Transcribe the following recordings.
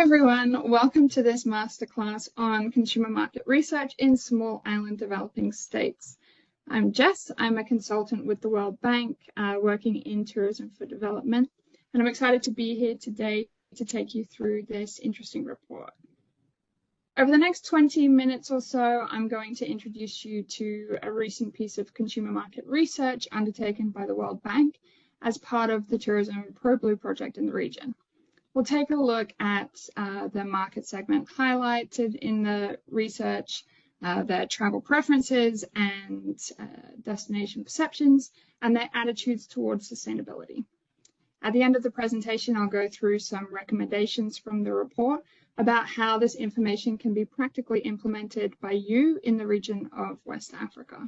everyone, welcome to this masterclass on consumer market research in small island developing states. I'm Jess, I'm a consultant with the World Bank working in tourism for development, and I'm excited to be here today to take you through this interesting report. Over the next 20 minutes or so, I'm going to introduce you to a recent piece of consumer market research undertaken by the World Bank as part of the Tourism Problue project in the region. We'll take a look at the market segment highlighted in the research, their travel preferences and destination perceptions, and their attitudes towards sustainability. At the end of the presentation, I'll go through some recommendations from the report about how this information can be practically implemented by you in the region of West Africa.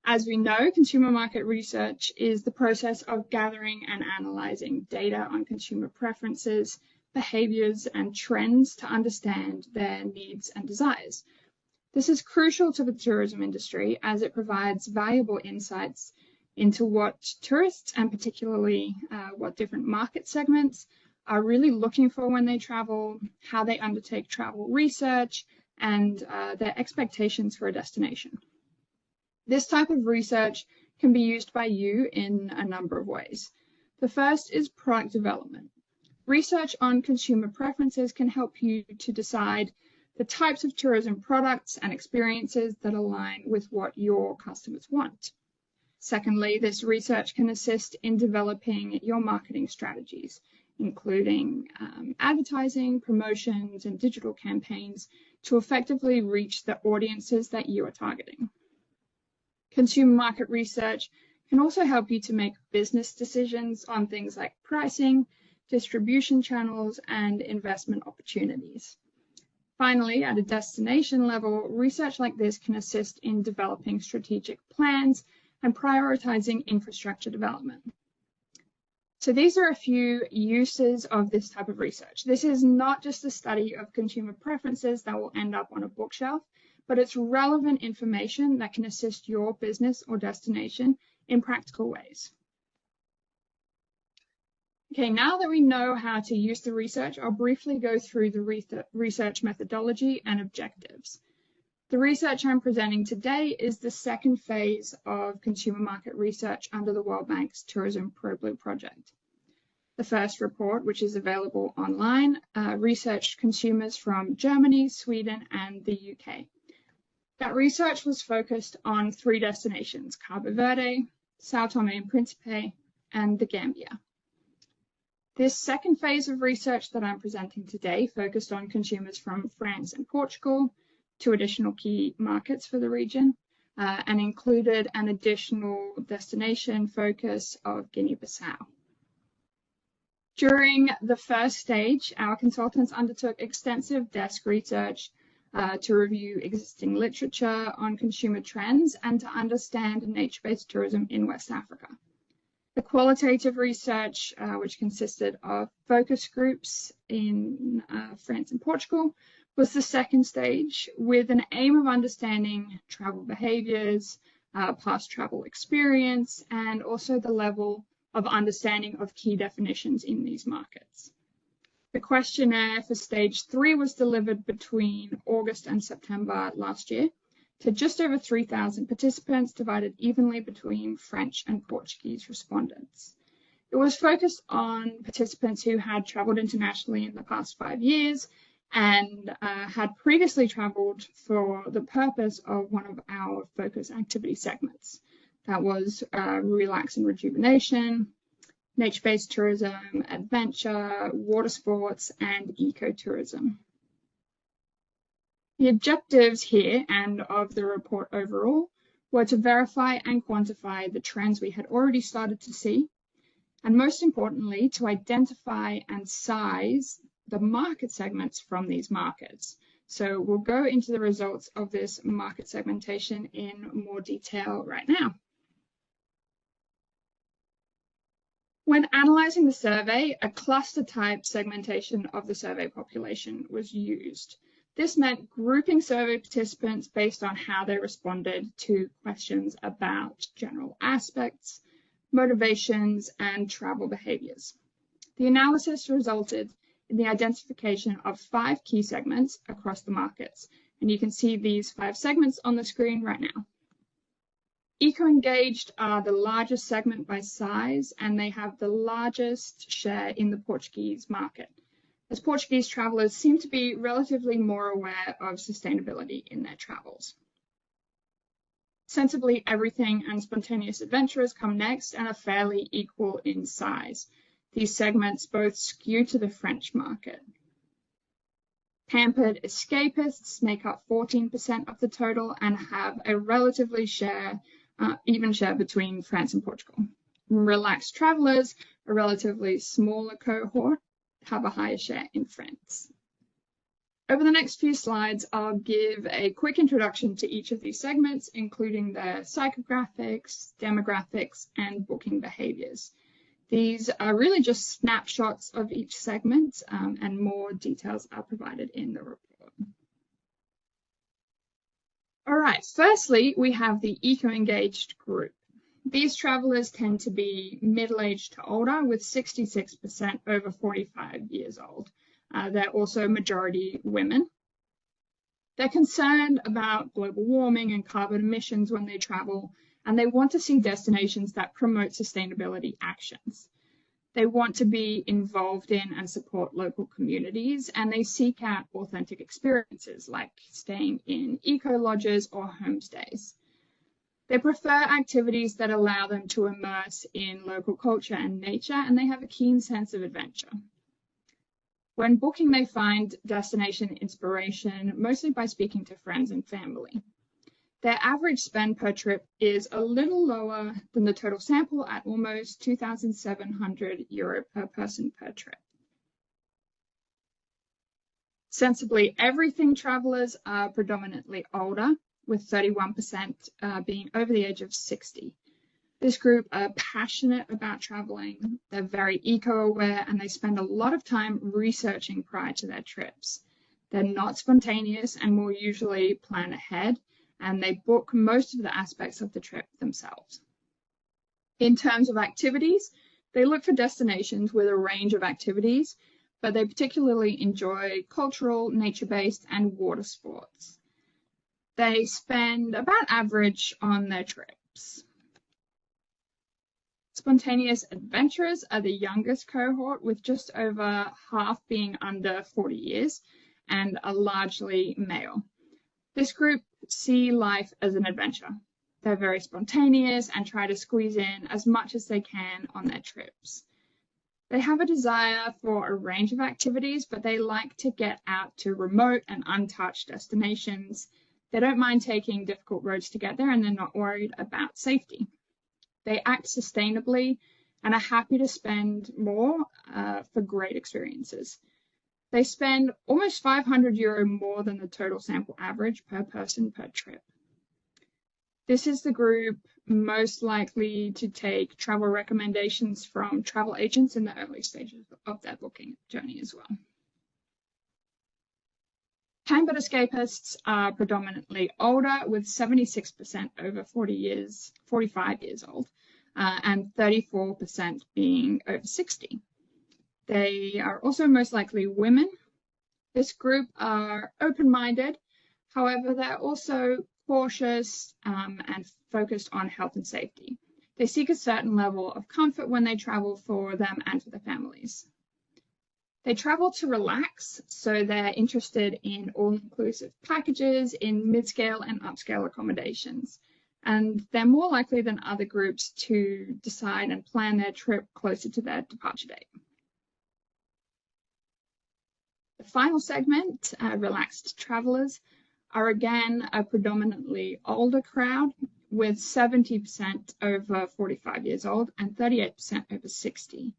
As we know, consumer market research is the process of gathering and analyzing data on consumer preferences, behaviors, and trends to understand their needs and desires. This is crucial to the tourism industry as it provides valuable insights into what tourists, and particularly what different market segments, are really looking for when they travel, how they undertake travel research, and their expectations for a destination. This type of research can be used by you in a number of ways. The first is product development. Research on consumer preferences can help you to decide the types of tourism products and experiences that align with what your customers want. Secondly, this research can assist in developing your marketing strategies, including advertising, promotions, and digital campaigns to effectively reach the audiences that you are targeting. Consumer market research can also help you to make business decisions on things like pricing, distribution channels, and investment opportunities. Finally, at a destination level, research like this can assist in developing strategic plans and prioritizing infrastructure development. So these are a few uses of this type of research. This is not just a study of consumer preferences that will end up on a bookshelf, but it's relevant information that can assist your business or destination in practical ways. Okay, now that we know how to use the research, I'll briefly go through the research methodology and objectives. The research I'm presenting today is the second phase of consumer market research under the World Bank's Tourism Problue project. The first report, which is available online, researched consumers from Germany, Sweden, and the UK. That research was focused on 3 destinations: Cabo Verde, Sao Tome and Principe, and the Gambia. This second phase of research that I'm presenting today focused on consumers from France and Portugal, 2 additional key markets for the region, and included an additional destination focus of Guinea-Bissau. During the first stage, our consultants undertook extensive desk research to review existing literature on consumer trends and to understand nature-based tourism in West Africa. The qualitative research, which consisted of focus groups in France and Portugal, was the second stage, with an aim of understanding travel behaviors, past travel experience, and also the level of understanding of key definitions in these markets. The questionnaire for stage 3 was delivered between August and September last year to just over 3,000 participants, divided evenly between French and Portuguese respondents. It was focused on participants who had traveled internationally in the past 5 years and had previously traveled for the purpose of one of our focus activity segments. That was relax and rejuvenation, nature-based tourism, adventure, water sports, and ecotourism. The objectives here and of the report overall were to verify and quantify the trends we had already started to see, and most importantly, to identify and size the market segments from these markets. So we'll go into the results of this market segmentation in more detail right now. When analyzing the survey, a cluster type segmentation of the survey population was used. This meant grouping survey participants based on how they responded to questions about general aspects, motivations, and travel behaviors. The analysis resulted in the identification of 5 key segments across the markets. And you can see these 5 segments on the screen right now. Eco-engaged are the largest segment by size, and they have the largest share in the Portuguese market, as Portuguese travelers seem to be relatively more aware of sustainability in their travels. Sensibly Everything and Spontaneous Adventurers come next and are fairly equal in size. These segments both skew to the French market. Pampered Escapists make up 14% of the total and have a relatively even share between France and Portugal. Relaxed Travelers, a relatively smaller cohort, have a higher share in France. Over the next few slides, I'll give a quick introduction to each of these segments, including their psychographics, demographics, and booking behaviors. These are really just snapshots of each segment, and more details are provided in the report. All right, firstly, we have the eco-engaged group. These travelers tend to be middle-aged to older, with 66% over 45 years old. They're also majority women. They're concerned about global warming and carbon emissions when they travel, and they want to see destinations that promote sustainability actions. They want to be involved in and support local communities, and they seek out authentic experiences like staying in eco-lodges or homestays. They prefer activities that allow them to immerse in local culture and nature, and they have a keen sense of adventure. When booking, they find destination inspiration, mostly by speaking to friends and family. Their average spend per trip is a little lower than the total sample at almost €2,700 per person per trip. Sensibly Everything travelers are predominantly older, with 31% being over the age of 60. This group are passionate about traveling, they're very eco-aware, and they spend a lot of time researching prior to their trips. They're not spontaneous and will usually plan ahead, and they book most of the aspects of the trip themselves. In terms of activities, they look for destinations with a range of activities, but they particularly enjoy cultural, nature-based, and water sports. They spend about average on their trips. Spontaneous Adventurers are the youngest cohort, with just over half being under 40 years and are largely male. This group see life as an adventure. They're very spontaneous and try to squeeze in as much as they can on their trips. They have a desire for a range of activities, but they like to get out to remote and untouched destinations. They don't mind taking difficult roads to get there, and they're not worried about safety. They act sustainably and are happy to spend more for great experiences. They spend almost €500 more than the total sample average per person per trip. This is the group most likely to take travel recommendations from travel agents in the early stages of their booking journey as well. Pampered Escapists are predominantly older, with 76% over 45 years old, and 34% being over 60. They are also most likely women. This group are open-minded, however, they're also cautious and focused on health and safety. They seek a certain level of comfort when they travel for them and for their families. They travel to relax, so they're interested in all-inclusive packages, in mid-scale and upscale accommodations, and they're more likely than other groups to decide and plan their trip closer to their departure date. The final segment, Relaxed Travelers, are again a predominantly older crowd, with 70% over 45 years old and 38% over 60.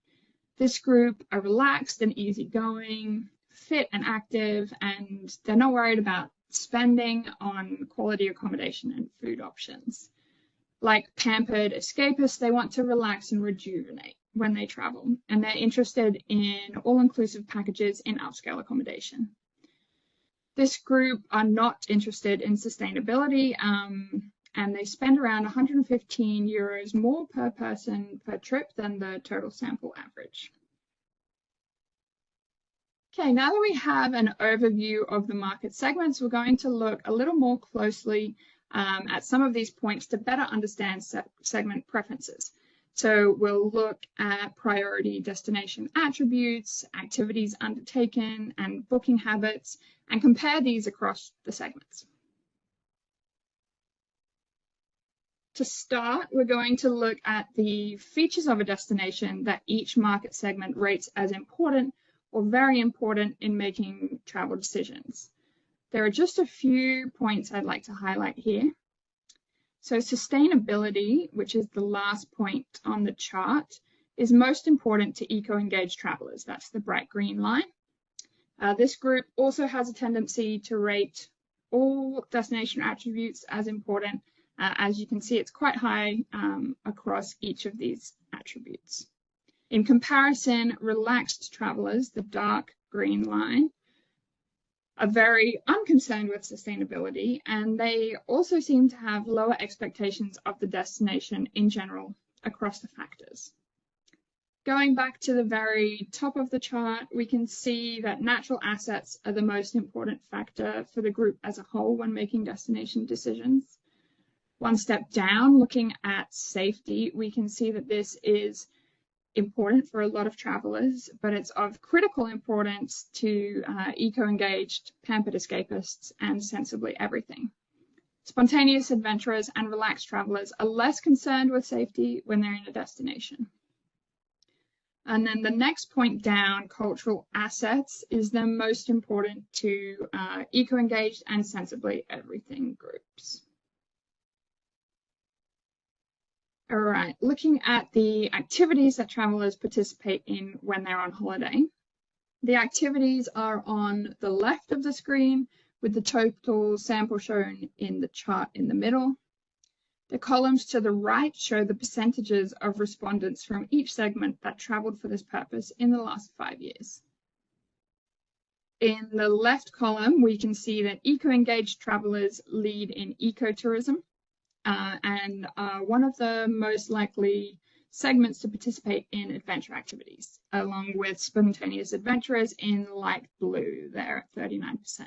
This group are relaxed and easygoing, fit and active, and they're not worried about spending on quality accommodation and food options. Like Pampered Escapists, they want to relax and rejuvenate when they travel, and they're interested in all-inclusive packages in upscale accommodation. This group are not interested in sustainability, and they spend around €115 more per person per trip than the total sample average. Okay, now that we have an overview of the market segments, we're going to look a little more closely at some of these points to better understand segment preferences. So we'll look at priority destination attributes, activities undertaken, and booking habits, and compare these across the segments. To start, we're going to look at the features of a destination that each market segment rates as important or very important in making travel decisions. There are just a few points I'd like to highlight here. So sustainability, which is the last point on the chart, is most important to eco-engaged travelers. That's the bright green line. This group also has a tendency to rate all destination attributes as important. As you can see, it's quite high across each of these attributes. In comparison, relaxed travelers, the dark green line, are very unconcerned with sustainability, and they also seem to have lower expectations of the destination in general across the factors. Going back to the very top of the chart, we can see that natural assets are the most important factor for the group as a whole when making destination decisions. One step down, looking at safety, we can see that this is important for a lot of travelers, but it's of critical importance to eco-engaged, pampered escapists, and sensibly everything. Spontaneous adventurers and relaxed travelers are less concerned with safety when they're in a destination. And then the next point down, cultural assets, is the most important to eco-engaged and sensibly everything groups. All right, looking at the activities that travelers participate in when they're on holiday. The activities are on the left of the screen with the total sample shown in the chart in the middle. The columns to the right show the percentages of respondents from each segment that traveled for this purpose in the last 5 years. In the left column, we can see that eco-engaged travelers lead in ecotourism. And are one of the most likely segments to participate in adventure activities, along with spontaneous adventurers in light blue, there at 39%.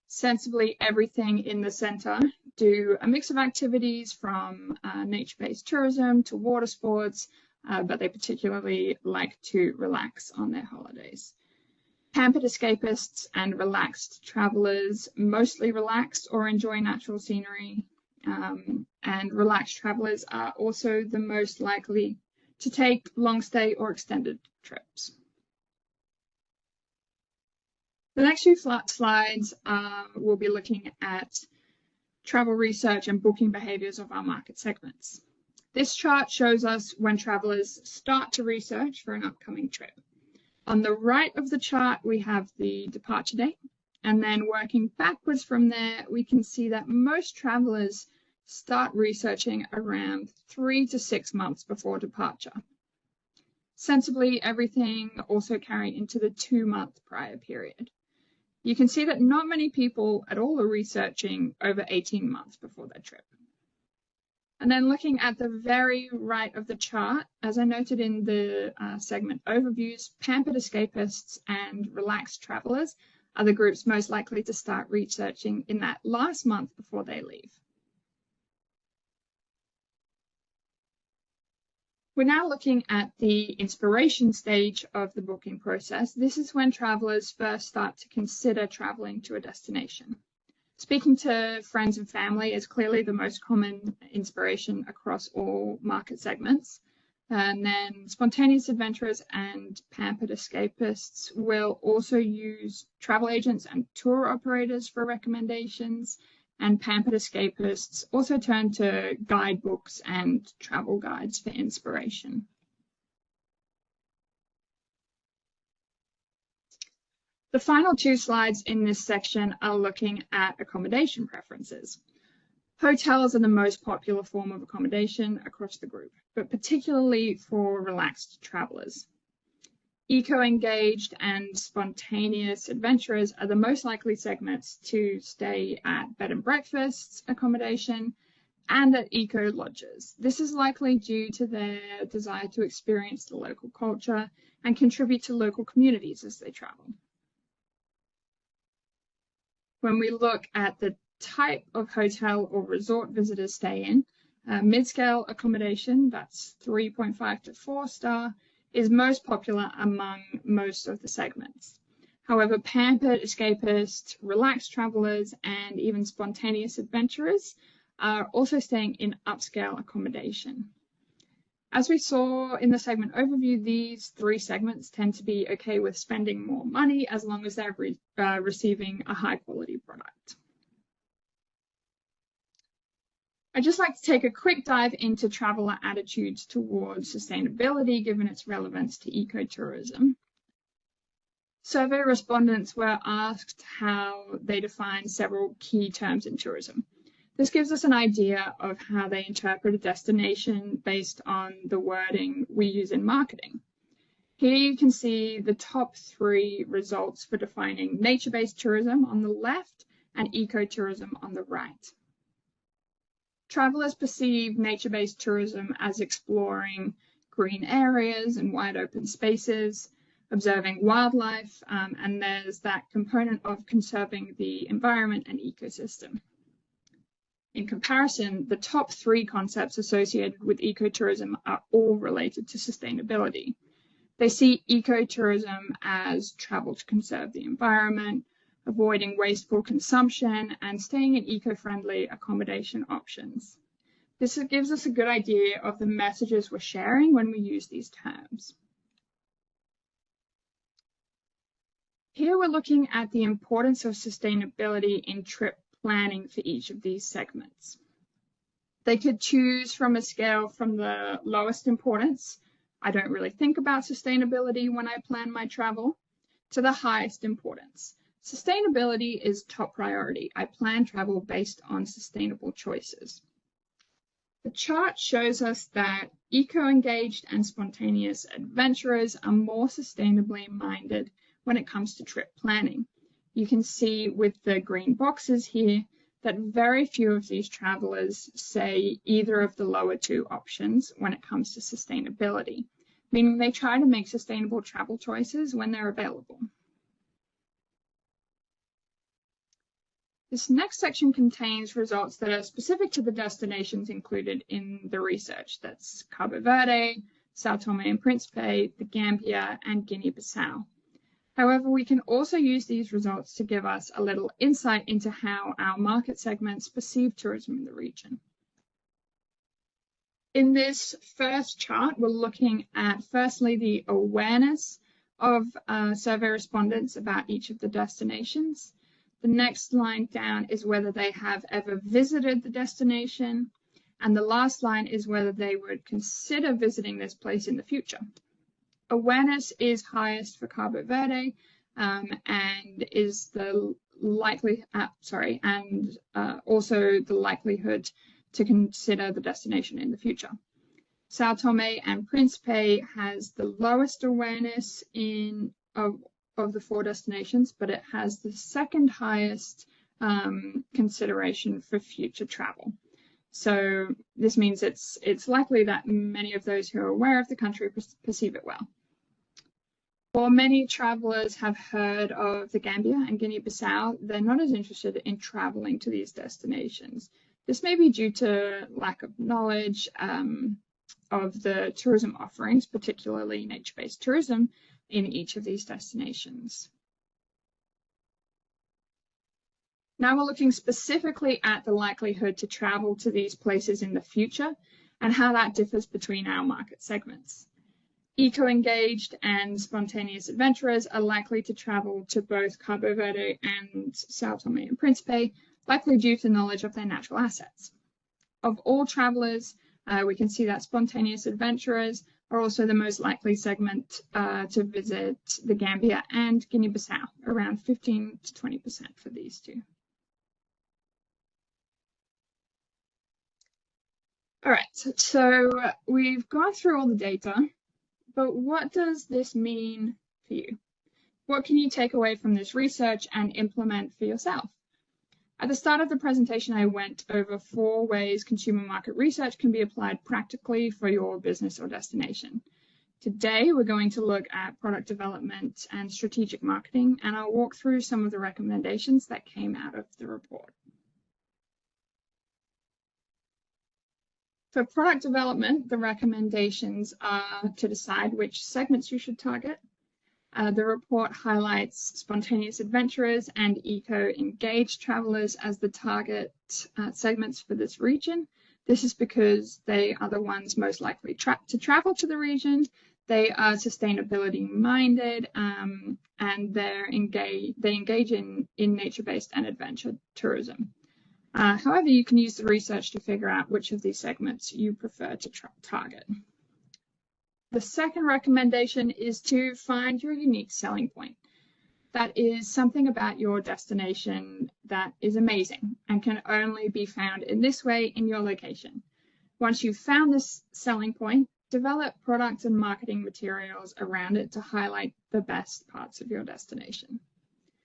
Sensibly everything in the center do a mix of activities from nature-based tourism to water sports, but they particularly like to relax on their holidays. Pampered escapists and relaxed travelers mostly relax or enjoy natural scenery, and relaxed travelers are also the most likely to take long stay or extended trips. The next few slides we'll be looking at travel research and booking behaviors of our market segments. This chart shows us when travelers start to research for an upcoming trip. On the right of the chart, we have the departure date, and then working backwards from there, we can see that most travelers start researching around 3 to 6 months before departure. Sensibly everything also carry into the 2-month prior period. You can see that not many people at all are researching over 18 months before their trip. And then looking at the very right of the chart, as I noted in the segment overviews, pampered escapists and relaxed travelers are the groups most likely to start researching in that last month before they leave. We're now looking at the inspiration stage of the booking process. This is when travelers first start to consider traveling to a destination. Speaking to friends and family is clearly the most common inspiration across all market segments. And then spontaneous adventurers and pampered escapists will also use travel agents and tour operators for recommendations. And pampered escapists also turn to guidebooks and travel guides for inspiration. The final 2 slides in this section are looking at accommodation preferences. Hotels are the most popular form of accommodation across the group, but particularly for relaxed travelers. Eco-engaged and spontaneous adventurers are the most likely segments to stay at bed and breakfasts accommodation and at eco-lodges. This is likely due to their desire to experience the local culture and contribute to local communities as they travel. When we look at the type of hotel or resort visitors stay in, mid-scale accommodation, that's 3.5 to 4 star, is most popular among most of the segments. However, pampered escapists, relaxed travelers, and even spontaneous adventurers are also staying in upscale accommodation. As we saw in the segment overview, these three segments tend to be okay with spending more money as long as they're receiving a high quality product. I'd just like to take a quick dive into traveler attitudes towards sustainability, given its relevance to ecotourism. Survey respondents were asked how they define several key terms in tourism. This gives us an idea of how they interpret a destination based on the wording we use in marketing. Here you can see the top 3 results for defining nature-based tourism on the left and ecotourism on the right. Travelers perceive nature-based tourism as exploring green areas and wide open spaces, observing wildlife, and there's that component of conserving the environment and ecosystem. In comparison, the top 3 concepts associated with ecotourism are all related to sustainability. They see ecotourism as travel to conserve the environment, avoiding wasteful consumption, and staying in eco-friendly accommodation options. This gives us a good idea of the messages we're sharing when we use these terms. Here we're looking at the importance of sustainability in trip planning for each of these segments. They could choose from a scale from the lowest importance, I don't really think about sustainability when I plan my travel, to the highest importance. Sustainability is top priority. I plan travel based on sustainable choices. The chart shows us that eco-engaged and spontaneous adventurers are more sustainably minded when it comes to trip planning. You can see with the green boxes here that very few of these travelers say either of the lower 2 options when it comes to sustainability, meaning they try to make sustainable travel choices when they're available. This next section contains results that are specific to the destinations included in the research. That's Cabo Verde, Sao Tome and Principe, the Gambia, and Guinea-Bissau. However, we can also use these results to give us a little insight into how our market segments perceive tourism in the region. In this first chart, we're looking at, firstly, the awareness of survey respondents about each of the destinations. The next line down is whether they have ever visited the destination. And the last line is whether they would consider visiting this place in the future. Awareness is highest for Cabo Verde and is the also the likelihood to consider the destination in the future. Sao Tome and Principe has the lowest awareness of the 4 destinations, but it has the second highest consideration for future travel. So this means it's likely that many of those who are aware of the country perceive it well. While many travelers have heard of the Gambia and Guinea-Bissau, they're not as interested in traveling to these destinations. This may be due to lack of knowledge of the tourism offerings, particularly nature-based tourism, in each of these destinations. Now we're looking specifically at the likelihood to travel to these places in the future and how that differs between our market segments. Eco-engaged and spontaneous adventurers are likely to travel to both Cabo Verde and Sao Tome and Principe, likely due to knowledge of their natural assets. Of all travelers, we can see that spontaneous adventurers are also the most likely segment to visit the Gambia and Guinea-Bissau, around 15 to 20% for these 2. All right, so we've gone through all the data, but what does this mean for you? What can you take away from this research and implement for yourself? At the start of the presentation, I went over 4 ways consumer market research can be applied practically for your business or destination. Today, we're going to look at product development and strategic marketing, and I'll walk through some of the recommendations that came out of the report. For product development, the recommendations are to decide which segments you should target. The report highlights spontaneous adventurers and eco-engaged travelers as the target segments for this region. This is because they are the ones most likely to travel to the region. They are sustainability minded, and they engage in nature-based and adventure tourism. However, you can use the research to figure out which of these segments you prefer to target. The second recommendation is to find your unique selling point. That is something about your destination that is amazing and can only be found in this way in your location. Once you've found this selling point, develop products and marketing materials around it to highlight the best parts of your destination.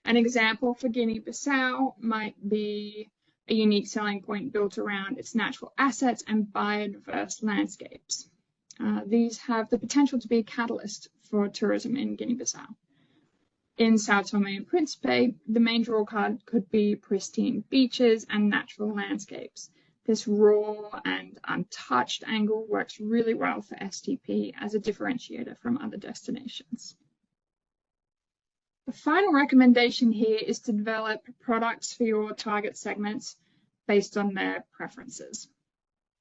An example for Guinea-Bissau might be a unique selling point built around its natural assets and biodiverse landscapes. These have the potential to be a catalyst for tourism in Guinea-Bissau. In Sao Tome and Principe, the main draw card could be pristine beaches and natural landscapes. This raw and untouched angle works really well for STP as a differentiator from other destinations. The final recommendation here is to develop products for your target segments based on their preferences.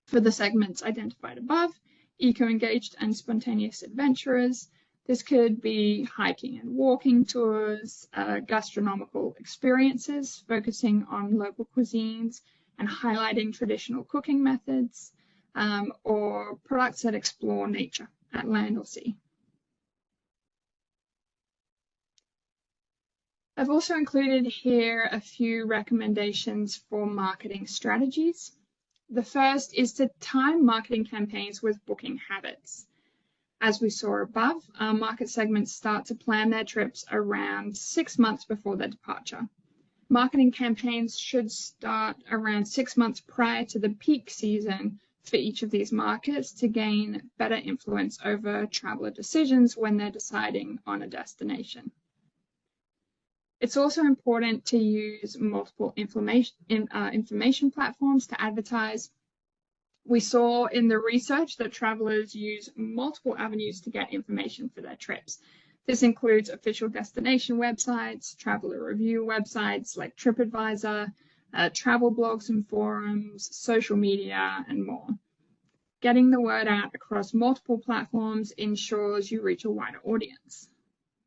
For the segments identified above, eco-engaged and spontaneous adventurers, this could be hiking and walking tours, gastronomical experiences focusing on local cuisines and highlighting traditional cooking methods, or products that explore nature at land or sea. I've also included here a few recommendations for marketing strategies. The first is to time marketing campaigns with booking habits. As we saw above, market segments start to plan their trips around 6 months before their departure. Marketing campaigns should start around 6 months prior to the peak season for each of these markets to gain better influence over traveler decisions when they're deciding on a destination. It's also important to use multiple information platforms to advertise. We saw in the research that travelers use multiple avenues to get information for their trips. This includes official destination websites, traveler review websites like TripAdvisor, travel blogs and forums, social media, and more. Getting the word out across multiple platforms ensures you reach a wider audience.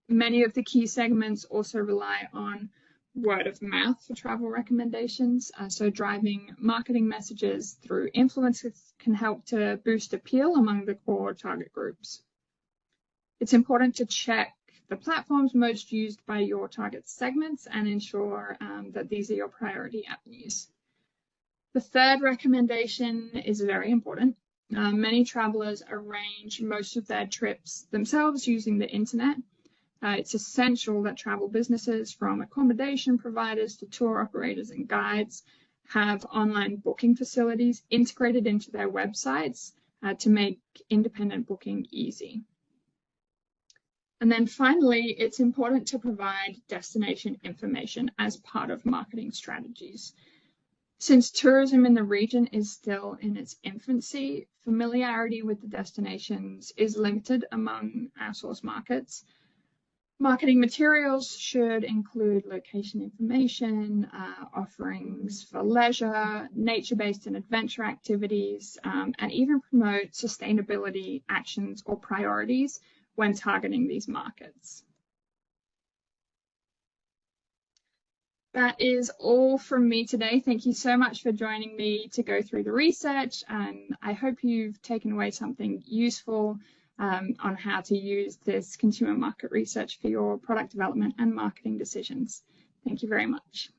Many of the key segments also rely on word of mouth for travel recommendations, so driving marketing messages through influencers can help to boost appeal among the core target groups. It's important to check the platforms most used by your target segments and ensure that these are your priority avenues. The third recommendation is very important. Many travelers arrange most of their trips themselves using the internet. It's essential that travel businesses, from accommodation providers to tour operators and guides, have online booking facilities integrated into their websites to make independent booking easy. And then finally, it's important to provide destination information as part of marketing strategies. Since tourism in the region is still in its infancy, familiarity with the destinations is limited among our source markets. Marketing materials should include location information, offerings for leisure, nature-based and adventure activities, and even promote sustainability actions or priorities when targeting these markets. That is all from me today. Thank you so much for joining me to go through the research, and I hope you've taken away something useful on how to use this consumer market research for your product development and marketing decisions. Thank you very much.